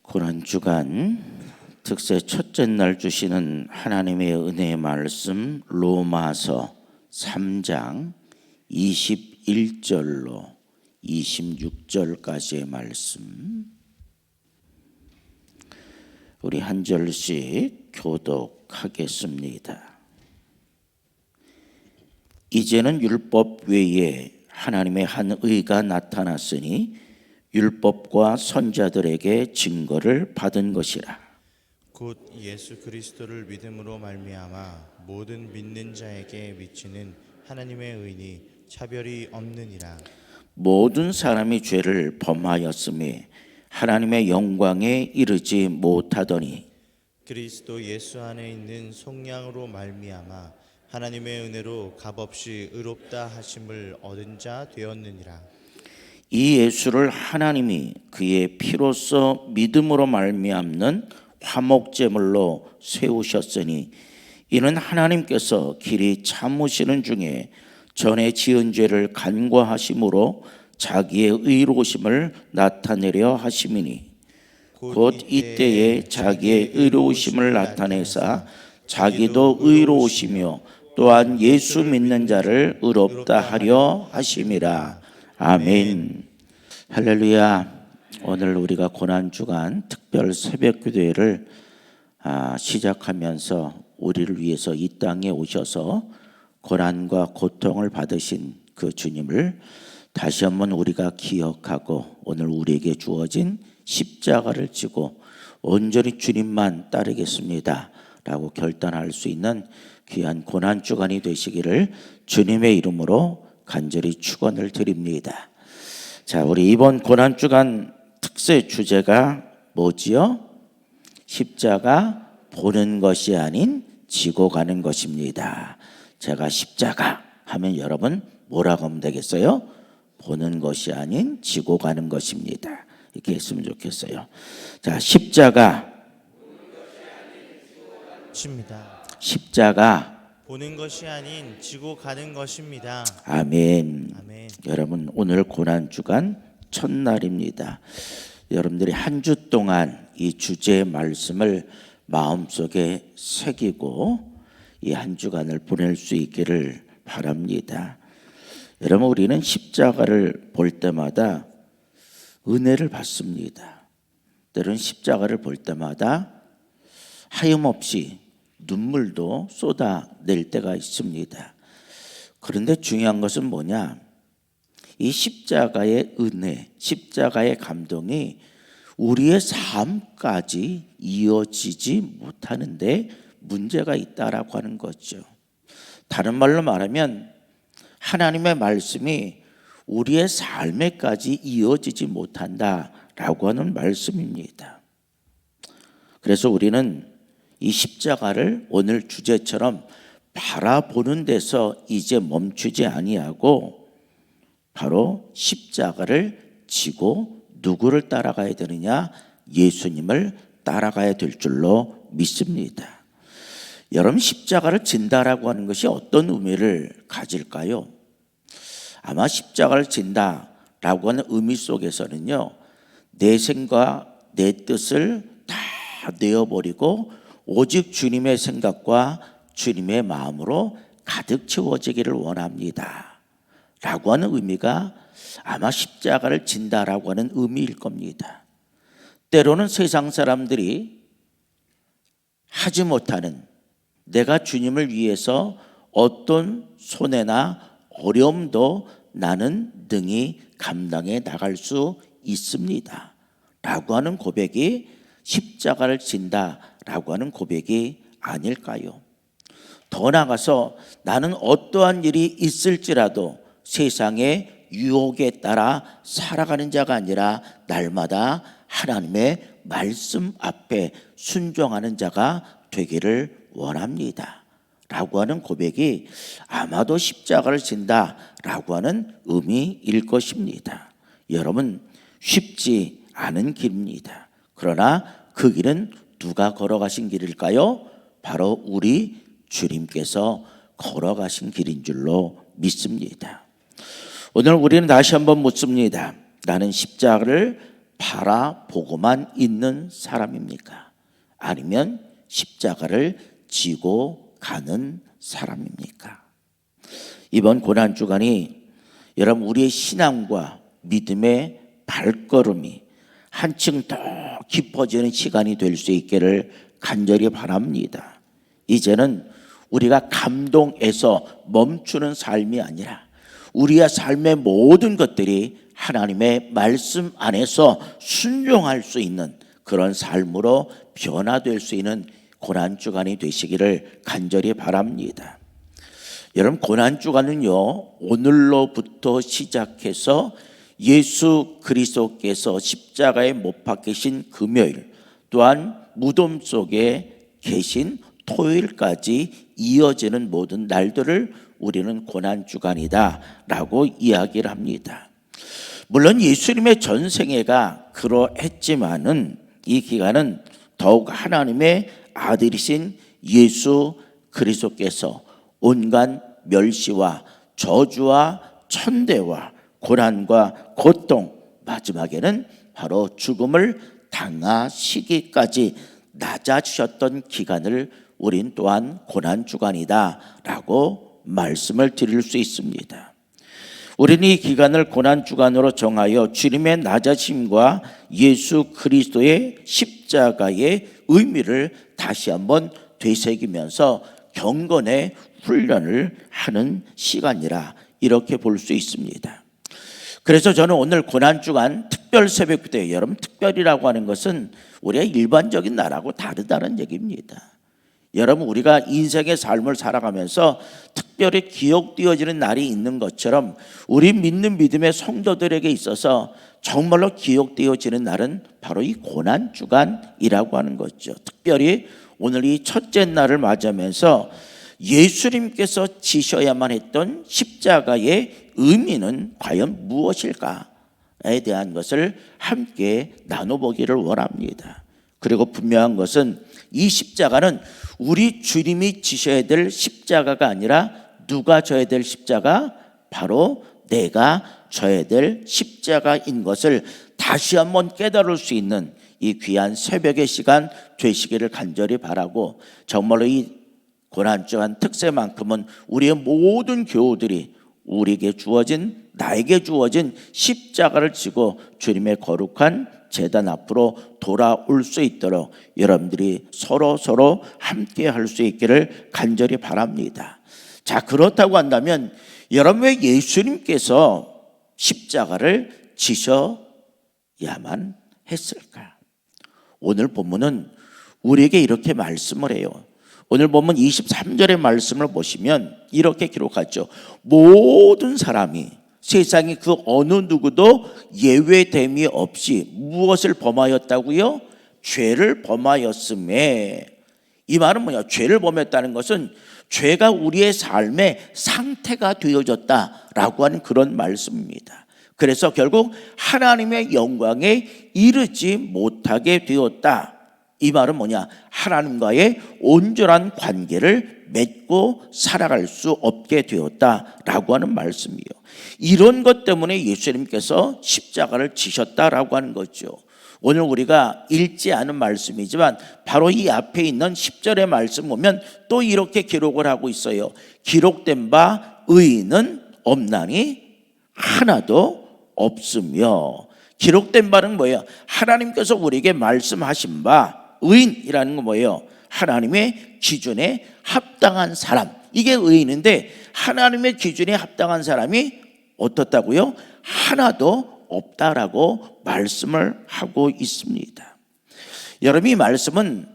고난주간 특세 첫째 날 주시는 하나님의 은혜의 말씀 로마서 3장 21절로 26절까지의 말씀, 우리 한 절씩 교독하겠습니다. 이제는 율법 외에 하나님의 한 의가 나타났으니 율법과 선자들에게 증거를 받은 것이라. 곧 예수 그리스도를 믿음으로 말미암아 모든 믿는 자에게 미치는 하나님의 의니 차별이 없느니라. 모든 사람이 죄를 범하였음에 하나님의 영광에 이르지 못하더니 그리스도 예수 안에 있는 속량으로 말미암아 하나님의 은혜로 값없이 의롭다 하심을 얻은 자 되었느니라. 이 예수를 하나님이 그의 피로써 믿음으로 말미암는 화목제물로 세우셨으니 이는 하나님께서 길이 참으시는 중에 전에 지은 죄를 간과하심으로 자기의 의로우심을 나타내려 하심이니 곧 이때에 자기의 의로우심을 나타내사 자기도 의로우시며 또한 예수 믿는 자를 의롭다 하려 하심이라. 아멘. 할렐루야. 오늘 우리가 고난주간 특별 새벽기도회를 시작하면서 우리를 위해서 이 땅에 오셔서 고난과 고통을 받으신 그 주님을 다시 한번 우리가 기억하고 오늘 우리에게 주어진 십자가를 지고 온전히 주님만 따르겠습니다 라고 결단할 수 있는 귀한 고난주간이 되시기를 주님의 이름으로 간절히 축원을 드립니다. 자, 우리 이번 고난주간 특세 주제가 뭐지요? 십자가 보는 것이 아닌 지고 가는 것입니다. 제가 십자가 하면 여러분 뭐라고 하면 되겠어요? 보는 것이 아닌 지고 가는 것입니다. 이렇게 했으면 좋겠어요. 자, 십자가 보는 것이 아닌 지고 가는 것입니다. 아멘. 아멘. 여러분 오늘 고난주간 첫날입니다. 여러분들이 한 주 동안 이 주제의 말씀을 마음속에 새기고 이 한 주간을 보낼 수 있기를 바랍니다. 여러분 우리는 십자가를 볼 때마다 은혜를 받습니다. 때로는 십자가를 볼 때마다 하염없이 눈물도 쏟아낼 때가 있습니다. 그런데 중요한 것은 뭐냐? 이 십자가의 은혜, 십자가의 감동이 우리의 삶까지 이어지지 못하는데 문제가 있다라고 하는 거죠. 다른 말로 말하면 하나님의 말씀이 우리의 삶에까지 이어지지 못한다라고 하는 말씀입니다. 그래서 우리는 이 십자가를 오늘 주제처럼 바라보는 데서 이제 멈추지 아니하고 바로 십자가를 지고 누구를 따라가야 되느냐? 예수님을 따라가야 될 줄로 믿습니다. 여러분 십자가를 진다라고 하는 것이 어떤 의미를 가질까요? 아마 십자가를 진다라고 하는 의미 속에서는요, 내 생과 내 뜻을 다 내어버리고 오직 주님의 생각과 주님의 마음으로 가득 채워지기를 원합니다 라고 하는 의미가 아마 십자가를 진다라고 하는 의미일 겁니다. 때로는 세상 사람들이 하지 못하는, 내가 주님을 위해서 어떤 손해나 어려움도 나는 능히 감당해 나갈 수 있습니다 라고 하는 고백이 십자가를 진다라고 하는 고백이 아닐까요? 더 나아가서 나는 어떠한 일이 있을지라도 세상의 유혹에 따라 살아가는 자가 아니라 날마다 하나님의 말씀 앞에 순종하는 자가 되기를 원합니다 라고 하는 고백이 아마도 십자가를 진다라고 하는 의미일 것입니다. 여러분 쉽지 않은 길입니다. 그러나 그 길은 누가 걸어가신 길일까요? 바로 우리 주님께서 걸어가신 길인 줄로 믿습니다. 오늘 우리는 다시 한번 묻습니다. 나는 십자가를 바라보고만 있는 사람입니까? 아니면 십자가를 지고 가는 사람입니까? 이번 고난주간이 여러분 우리의 신앙과 믿음의 발걸음이 한층 더 깊어지는 시간이 될 수 있기를 간절히 바랍니다. 이제는 우리가 감동에서 멈추는 삶이 아니라 우리의 삶의 모든 것들이 하나님의 말씀 안에서 순종할 수 있는 그런 삶으로 변화될 수 있는 고난주간이 되시기를 간절히 바랍니다. 여러분, 고난주간은요, 오늘로부터 시작해서 예수 그리스도께서 십자가에 못 박히신 금요일, 또한 무덤 속에 계신 토요일까지 이어지는 모든 날들을 우리는 고난주간이다 라고 이야기를 합니다. 물론 예수님의 전생애가 그러했지만은 이 기간은 더욱 하나님의 아들이신 예수 그리스도께서 온갖 멸시와 저주와 천대와 고난과 고통, 마지막에는 바로 죽음을 당하시기까지 낮아지셨던 기간을 우린 또한 고난주간이다 라고 말씀을 드릴 수 있습니다. 우리는 이 기간을 고난주간으로 정하여 주님의 낮아짐과 예수 그리스도의 십자가의 의미를 다시 한번 되새기면서 경건의 훈련을 하는 시간이라 이렇게 볼 수 있습니다. 그래서 저는 오늘 고난주간 특별 새벽기도에, 여러분 특별이라고 하는 것은 우리가 일반적인 날하고 다르다는 얘기입니다. 여러분, 우리가 인생의 삶을 살아가면서 특별히 기억되어지는 날이 있는 것처럼 우리 믿는 믿음의 성도들에게 있어서 정말로 기억되어지는 날은 바로 이 고난주간이라고 하는 거죠. 특별히 오늘 이 첫째 날을 맞이하면서 예수님께서 지셔야만 했던 십자가의 의미는 과연 무엇일까에 대한 것을 함께 나눠보기를 원합니다. 그리고 분명한 것은 이 십자가는 우리 주님이 지셔야 될 십자가가 아니라 누가 져야 될 십자가? 바로 내가 져야 될 십자가인 것을 다시 한번 깨달을 수 있는 이 귀한 새벽의 시간 되시기를 간절히 바라고, 정말로 이 고난주간 특세만큼은 우리의 모든 교우들이 우리에게 주어진, 나에게 주어진 십자가를 지고 주님의 거룩한 제단 앞으로 돌아올 수 있도록 여러분들이 서로 함께 할 수 있기를 간절히 바랍니다. 자, 그렇다고 한다면 여러분, 왜 예수님께서 십자가를 지셔야만 했을까? 오늘 본문은 우리에게 이렇게 말씀을 해요. 오늘 본문 23절의 말씀을 보시면 이렇게 기록하죠. 모든 사람이, 세상의 그 어느 누구도 예외됨이 없이 무엇을 범하였다고요? 죄를 범하였음에. 이 말은 뭐냐? 죄를 범했다는 것은 죄가 우리의 삶의 상태가 되어졌다라고 하는 그런 말씀입니다. 그래서 결국 하나님의 영광에 이르지 못하게 되었다. 이 말은 뭐냐? 하나님과의 온전한 관계를 맺고 살아갈 수 없게 되었다라고 하는 말씀이에요. 이런 것 때문에 예수님께서 십자가를 지셨다라고 하는 거죠. 오늘 우리가 읽지 않은 말씀이지만 바로 이 앞에 있는 10절의 말씀 보면 또 이렇게 기록을 하고 있어요. 기록된 바 의인은 없나니 하나도 없으며. 기록된 바는 뭐예요? 하나님께서 우리에게 말씀하신 바, 의인이라는 건 뭐예요? 하나님의 기준에 합당한 사람, 이게 의인인데 하나님의 기준에 합당한 사람이 어떻다고요? 하나도 없다라고 말씀을 하고 있습니다. 여러분, 이 말씀은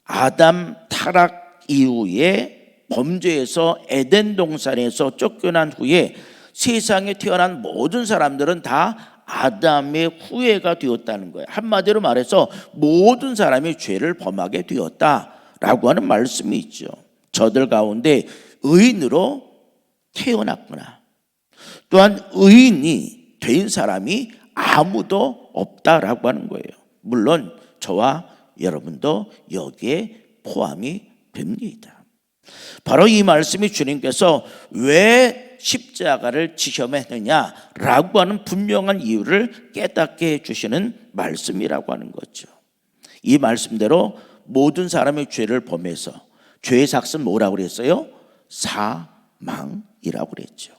아담 타락 이후에 범죄에서 에덴 동산에서 쫓겨난 후에 세상에 태어난 모든 사람들은 다 아담의 후예가 되었다는 거예요. 한마디로 말해서 모든 사람이 죄를 범하게 되었다라고 하는 말씀이 있죠. 저들 가운데 의인으로 태어났구나. 또한 의인이 된 사람이 아무도 없다라고 하는 거예요. 물론 저와 여러분도 여기에 포함이 됩니다. 바로 이 말씀이 주님께서 왜 십자가를 지셔야 했느냐라고 하는 분명한 이유를 깨닫게 해주시는 말씀이라고 하는 거죠. 이 말씀대로 모든 사람의 죄를 범해서 죄의 삭은 뭐라고 그랬어요? 사망이라고 그랬죠.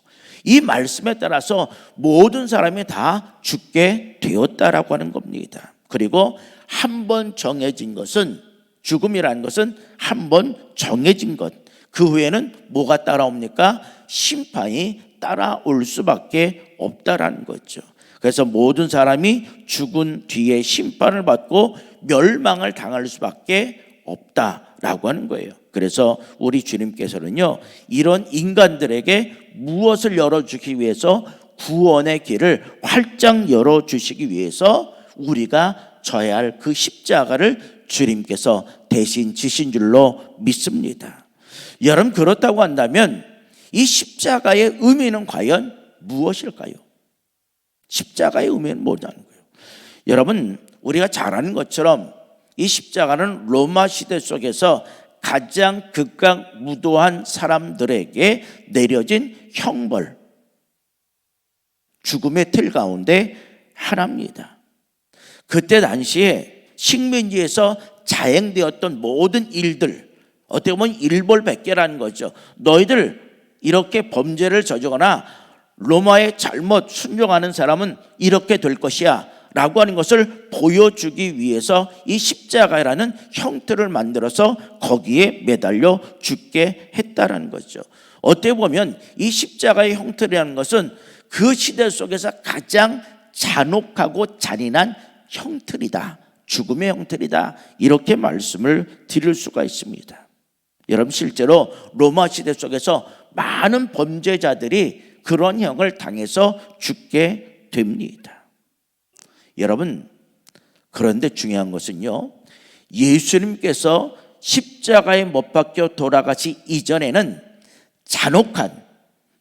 이 말씀에 따라서 모든 사람이 다 죽게 되었다라고 하는 겁니다. 그리고 한 번 정해진 것은, 죽음이라는 것은 한 번 정해진 것, 그 후에는 뭐가 따라옵니까? 심판이 따라올 수밖에 없다라는 거죠. 그래서 모든 사람이 죽은 뒤에 심판을 받고 멸망을 당할 수밖에 없다라고 하는 거예요. 그래서 우리 주님께서는요, 이런 인간들에게 무엇을 열어주기 위해서, 구원의 길을 활짝 열어주시기 위해서 우리가 져야 할 그 십자가를 주님께서 대신 지신 줄로 믿습니다. 여러분, 그렇다고 한다면 이 십자가의 의미는 과연 무엇일까요? 십자가의 의미는 뭐냐는 거예요. 여러분, 우리가 잘 아는 것처럼 이 십자가는 로마 시대 속에서 가장 극악무도한 사람들에게 내려진 형벌, 죽음의 틀 가운데 하나입니다. 그때 당시에 식민지에서 자행되었던 모든 일들, 어떻게 보면 일벌백계라는 거죠. 너희들 이렇게 범죄를 저지거나 로마의 잘못 순종하는 사람은 이렇게 될 것이야 라고 하는 것을 보여주기 위해서 이 십자가라는 형태를 만들어서 거기에 매달려 죽게 했다라는 거죠. 어떻게 보면 이 십자가의 형태라는 것은 그 시대 속에서 가장 잔혹하고 잔인한 형틀이다, 죽음의 형틀이다, 이렇게 말씀을 드릴 수가 있습니다. 여러분, 실제로 로마 시대 속에서 많은 범죄자들이 그런 형을 당해서 죽게 됩니다. 여러분, 그런데 중요한 것은요, 예수님께서 십자가에 못 박혀 돌아가시 이전에는 잔혹한,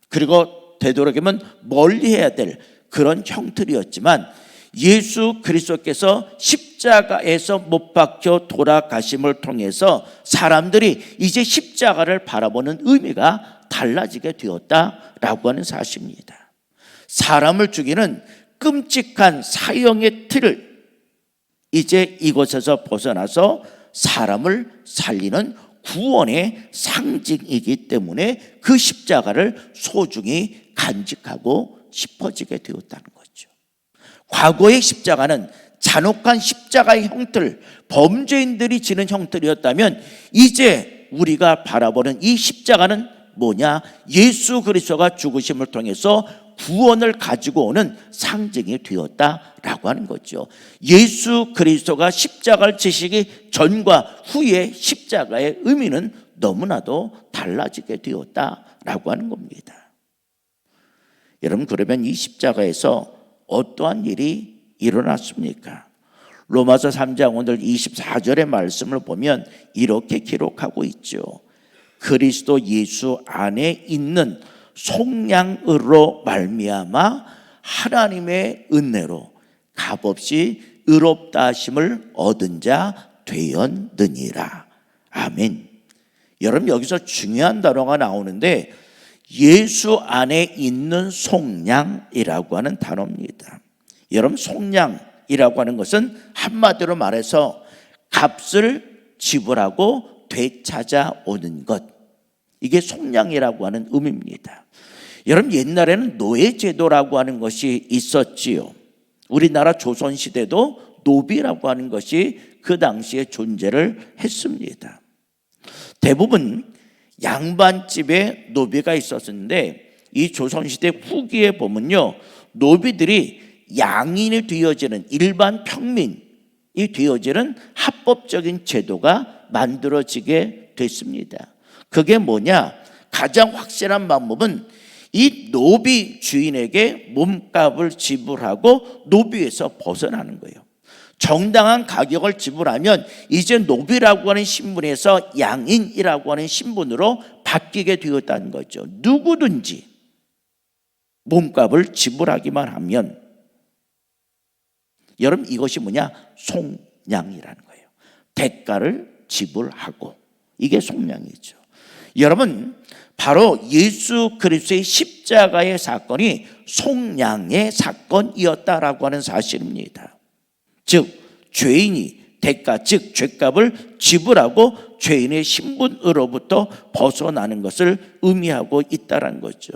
그리고 되도록이면 멀리해야 될 그런 형틀이었지만, 예수 그리스도께서 십자가에서 못 박혀 돌아가심을 통해서 사람들이 이제 십자가를 바라보는 의미가 달라지게 되었다라고 하는 사실입니다. 사람을 죽이는 끔찍한 사형의 틀을 이제 이곳에서 벗어나서 사람을 살리는 구원의 상징이기 때문에 그 십자가를 소중히 간직하고 싶어지게 되었다는 거죠. 과거의 십자가는 잔혹한 십자가의 형틀, 범죄인들이 지는 형틀이었다면, 이제 우리가 바라보는 이 십자가는 뭐냐? 예수 그리스도가 죽으심을 통해서 구원을 가지고 오는 상징이 되었다라고 하는 거죠. 예수 그리스도가 십자가를 지시기 전과 후의 십자가의 의미는 너무나도 달라지게 되었다라고 하는 겁니다. 여러분, 그러면 이 십자가에서 어떠한 일이 일어났습니까? 로마서 3장 오늘 24절의 말씀을 보면 이렇게 기록하고 있죠. 그리스도 예수 안에 있는 속량으로 말미암아 하나님의 은혜로 값없이 의롭다 하심을 얻은 자 되었느니라. 아멘. 여러분, 여기서 중요한 단어가 나오는데 예수 안에 있는 속량이라고 하는 단어입니다. 여러분, 속량이라고 하는 것은 한마디로 말해서 값을 지불하고 되찾아오는 것, 이게 속량이라고 하는 의미입니다. 여러분, 옛날에는 노예제도라고 하는 것이 있었지요. 우리나라 조선시대도 노비라고 하는 것이 그 당시에 존재를 했습니다. 대부분 양반집에 노비가 있었는데, 이 조선시대 후기에 보면요, 노비들이 양인이 되어지는, 일반 평민이 되어지는 합법적인 제도가 만들어지게 됐습니다. 그게 뭐냐? 가장 확실한 방법은 이 노비 주인에게 몸값을 지불하고 노비에서 벗어나는 거예요. 정당한 가격을 지불하면 이제 노비라고 하는 신분에서 양인이라고 하는 신분으로 바뀌게 되었다는 거죠. 누구든지 몸값을 지불하기만 하면, 여러분, 이것이 뭐냐? 속량이라는 거예요. 대가를 지불하고, 이게 속량이죠. 여러분, 바로 예수 그리스도의 십자가의 사건이 속량의 사건이었다라고 하는 사실입니다. 즉 죄인이 대가, 즉 죄값을 지불하고 죄인의 신분으로부터 벗어나는 것을 의미하고 있다는 거죠.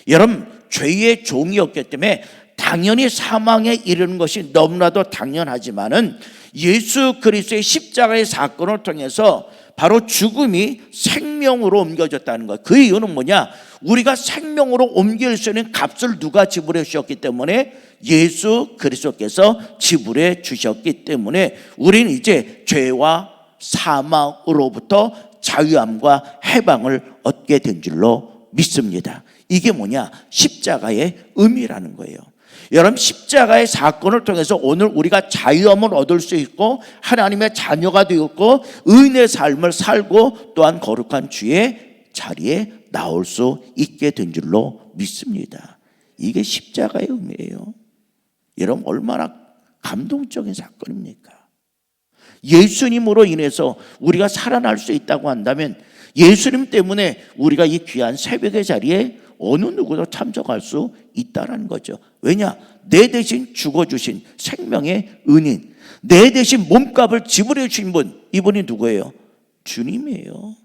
여러분, 죄의 종이었기 때문에 당연히 사망에 이르는 것이 너무나도 당연하지만은 예수 그리스도의 십자가의 사건을 통해서 바로 죽음이 생명으로 옮겨졌다는 것. 그 이유는 뭐냐? 우리가 생명으로 옮길 수 있는 값을 누가 지불해 주셨기 때문에, 예수 그리스도께서 지불해 주셨기 때문에 우리는 이제 죄와 사망으로부터 자유함과 해방을 얻게 된 줄로 믿습니다. 이게 뭐냐? 십자가의 의미라는 거예요. 여러분, 십자가의 사건을 통해서 오늘 우리가 자유함을 얻을 수 있고 하나님의 자녀가 되었고 의인의 삶을 살고 또한 거룩한 주의 자리에 나올 수 있게 된 줄로 믿습니다. 이게 십자가의 의미예요. 여러분, 얼마나 감동적인 사건입니까? 예수님으로 인해서 우리가 살아날 수 있다고 한다면, 예수님 때문에 우리가 이 귀한 새벽의 자리에 어느 누구도 참석할 수 있다는 거죠. 왜냐? 내 대신 죽어주신 생명의 은인, 내 대신 몸값을 지불해 주신 분, 이분이 누구예요? 주님이에요.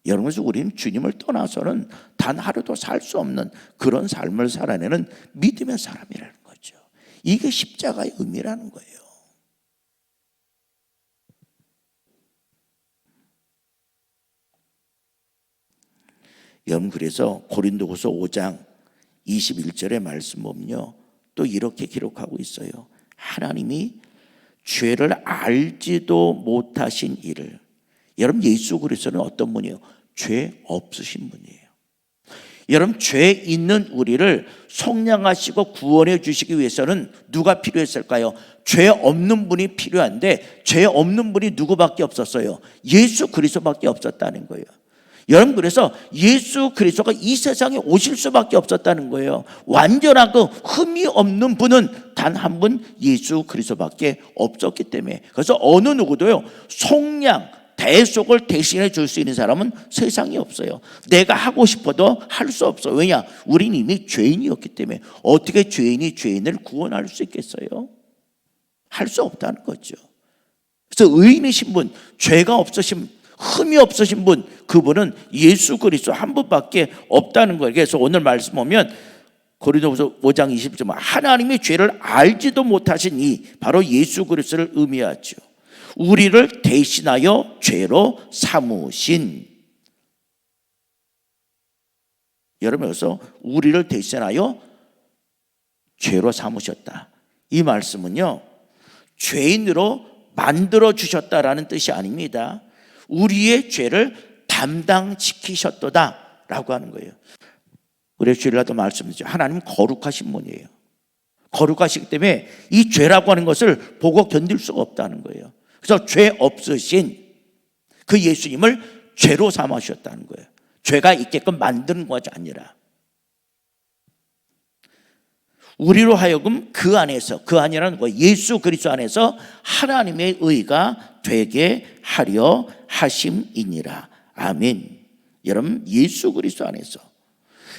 여러분, 그래서 우리는 주님을 떠나서는 단 하루도 살 수 없는 그런 삶을 살아내는 믿음의 사람이라는 거죠. 이게 십자가의 의미라는 거예요. 여러분, 그래서 고린도후서 5장 21절의 말씀 보면요, 또 이렇게 기록하고 있어요. 하나님이 죄를 알지도 못하신 이를. 여러분, 예수 그리스도는 어떤 분이에요? 죄 없으신 분이에요. 여러분, 죄 있는 우리를 속량하시고 구원해 주시기 위해서는 누가 필요했을까요? 죄 없는 분이 필요한데, 죄 없는 분이 누구밖에 없었어요? 예수 그리스도밖에 없었다는 거예요. 여러분, 그래서 예수 그리스도가 이 세상에 오실 수밖에 없었다는 거예요. 완전하고 흠이 없는 분은 단 한 분, 예수 그리스도밖에 없었기 때문에. 그래서 어느 누구도요, 속량, 대속을 대신해 줄 수 있는 사람은 세상에 없어요. 내가 하고 싶어도 할 수 없어요. 왜냐? 우린 이미 죄인이었기 때문에. 어떻게 죄인이 죄인을 구원할 수 있겠어요? 할 수 없다는 거죠. 그래서 의인이신 분, 죄가 없으신, 흠이 없으신 분, 그분은 예수 그리스도 한 분밖에 없다는 거예요. 그래서 오늘 말씀 보면 고린도후서 5장 20절, 하나님이 죄를 알지도 못하신 이, 바로 예수 그리스도를 의미하죠. 우리를 대신하여 죄로 삼으신. 여러분, 여기서 우리를 대신하여 죄로 삼으셨다. 이 말씀은요, 죄인으로 만들어 주셨다라는 뜻이 아닙니다. 우리의 죄를 담당시키셨도다 라고 하는 거예요. 우리 주일날도 말씀드렸죠. 하나님 거룩하신 분이에요. 거룩하시기 때문에 이 죄라고 하는 것을 보고 견딜 수가 없다는 거예요. 그래서 죄 없으신 그 예수님을 죄로 삼으셨다는 거예요. 죄가 있게끔 만드는 것이 아니라 우리로 하여금 그 안에서, 그 안이라는 거예요. 예수 그리스도 안에서 하나님의 의가 되게 하려 하심이니라. 아멘. 여러분, 예수 그리스도 안에서,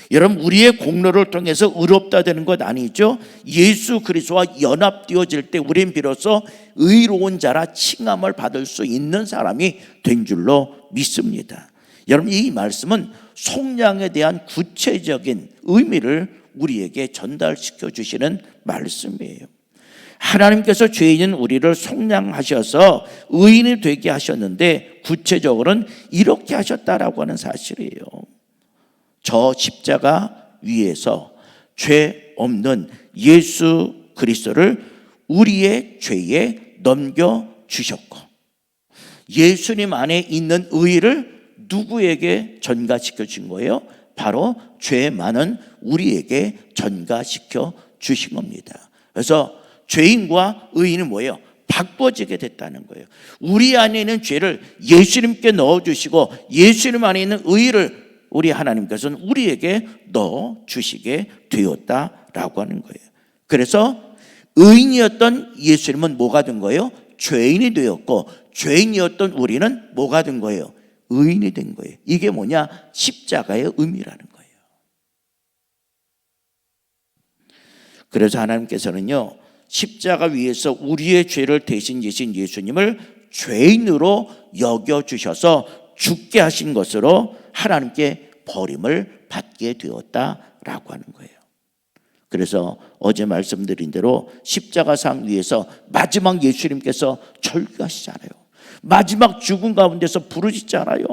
여러분, 우리의 공로를 통해서 의롭다 되는 것 아니죠. 예수 그리스도와 연합되어질 때 우린 비로소 의로운 자라 칭함을 받을 수 있는 사람이 된 줄로 믿습니다. 여러분, 이 말씀은 속량에 대한 구체적인 의미를 우리에게 전달시켜 주시는 말씀이에요. 하나님께서 죄인인 우리를 속량하셔서 의인이 되게 하셨는데, 구체적으로는 이렇게 하셨다라고 하는 사실이에요. 저 십자가 위에서 죄 없는 예수 그리스도를 우리의 죄에 넘겨주셨고, 예수님 안에 있는 의를 누구에게 전가시켜 준 거예요? 바로 죄 많은 우리에게 전가시켜 주신 겁니다. 그래서 죄인과 의인은 뭐예요? 바꿔지게 됐다는 거예요. 우리 안에 있는 죄를 예수님께 넣어주시고 예수님 안에 있는 의를 우리 하나님께서는 우리에게 넣어주시게 되었다라고 하는 거예요. 그래서 의인이었던 예수님은 뭐가 된 거예요? 죄인이 되었고, 죄인이었던 우리는 뭐가 된 거예요? 의인이 된 거예요. 이게 뭐냐? 십자가의 의미라는 거예요. 그래서 하나님께서는요, 십자가 위에서 우리의 죄를 대신 지신 예수님을 죄인으로 여겨주셔서 죽게 하신 것으로 하나님께 버림을 받게 되었다라고 하는 거예요. 그래서 어제 말씀드린 대로 십자가상 위에서 마지막 예수님께서 절규하시잖아요. 마지막 죽음 가운데서 부르짖잖아요.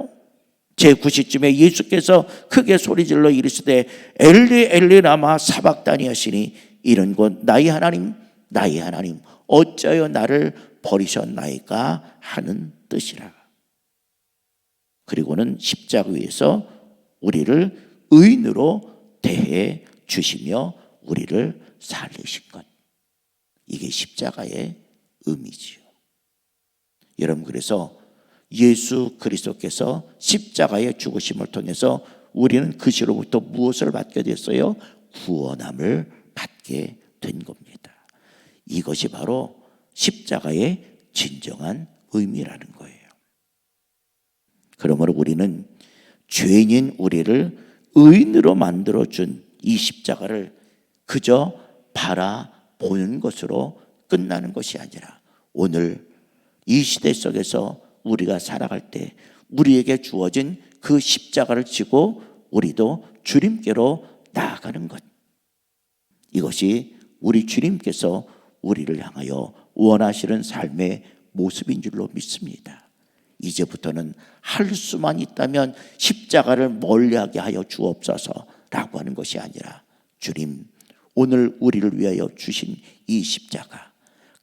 제9시쯤에 예수께서 크게 소리질러 이르시되 엘리 엘리 라마 사박다니 하시니 이런 곧 나의 하나님 나의 하나님 어찌하여 나를 버리셨나이까 하는 뜻이라. 그리고는 십자가 위에서 우리를 의인으로 대해 주시며 우리를 살리신 것, 이게 십자가의 의미지요. 여러분, 그래서 예수 그리스도께서 십자가의 죽으심을 통해서 우리는 그 시로부터 무엇을 받게 됐어요? 구원함을 받게 된 겁니다. 이것이 바로 십자가의 진정한 의미라는 거예요. 그러므로 우리는 죄인인 우리를 의인으로 만들어준 이 십자가를 그저 바라보는 것으로 끝나는 것이 아니라 오늘 이 시대 속에서 우리가 살아갈 때 우리에게 주어진 그 십자가를 지고 우리도 주님께로 나아가는 것, 이것이 우리 주님께서 우리를 향하여 원하시는 삶의 모습인 줄로 믿습니다. 이제부터는 할 수만 있다면 십자가를 멀리하게 하여 주옵소서라고 하는 것이 아니라, 주님, 오늘 우리를 위하여 주신 이 십자가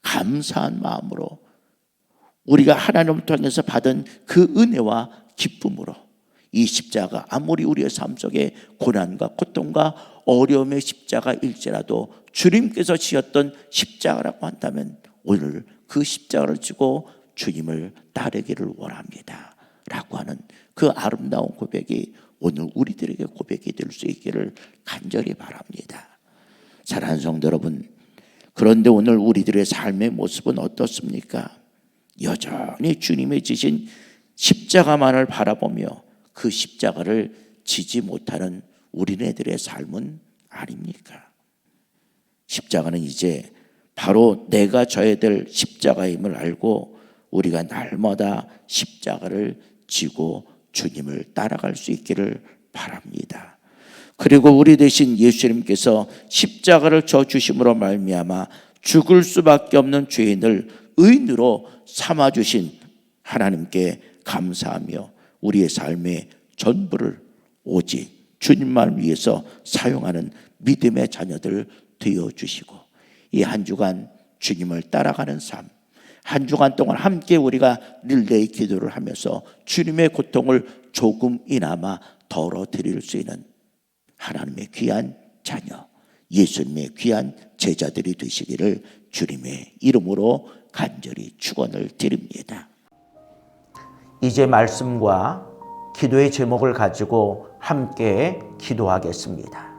감사한 마음으로 우리가 하나님을 통해서 받은 그 은혜와 기쁨으로 이 십자가 아무리 우리의 삶 속에 고난과 고통과 어려움의 십자가일지라도 주님께서 지었던 십자가라고 한다면 오늘 그 십자가를 지고 주님을 따르기를 원합니다 라고 하는 그 아름다운 고백이 오늘 우리들에게 고백이 될 수 있기를 간절히 바랍니다. 사랑하는 성도 여러분, 그런데 오늘 우리들의 삶의 모습은 어떻습니까? 여전히 주님의 지신 십자가만을 바라보며 그 십자가를 지지 못하는 우리네들의 삶은 아닙니까? 십자가는 이제 바로 내가 져야 될 십자가임을 알고 우리가 날마다 십자가를 지고 주님을 따라갈 수 있기를 바랍니다. 그리고 우리 대신 예수님께서 십자가를 져 주심으로 말미암아 죽을 수밖에 없는 죄인을 의인으로 삼아 주신 하나님께 감사하며 우리의 삶의 전부를 오직 주님만 위해서 사용하는 믿음의 자녀들 되어 주시고, 이 한 주간 주님을 따라가는 삶, 한 주간 동안 함께 우리가 릴레이 기도를 하면서 주님의 고통을 조금이나마 덜어드릴 수 있는 하나님의 귀한 자녀, 예수님의 귀한 제자들이 되시기를 주님의 이름으로 간절히 축원을 드립니다. 이제 말씀과 기도의 제목을 가지고 함께 기도하겠습니다.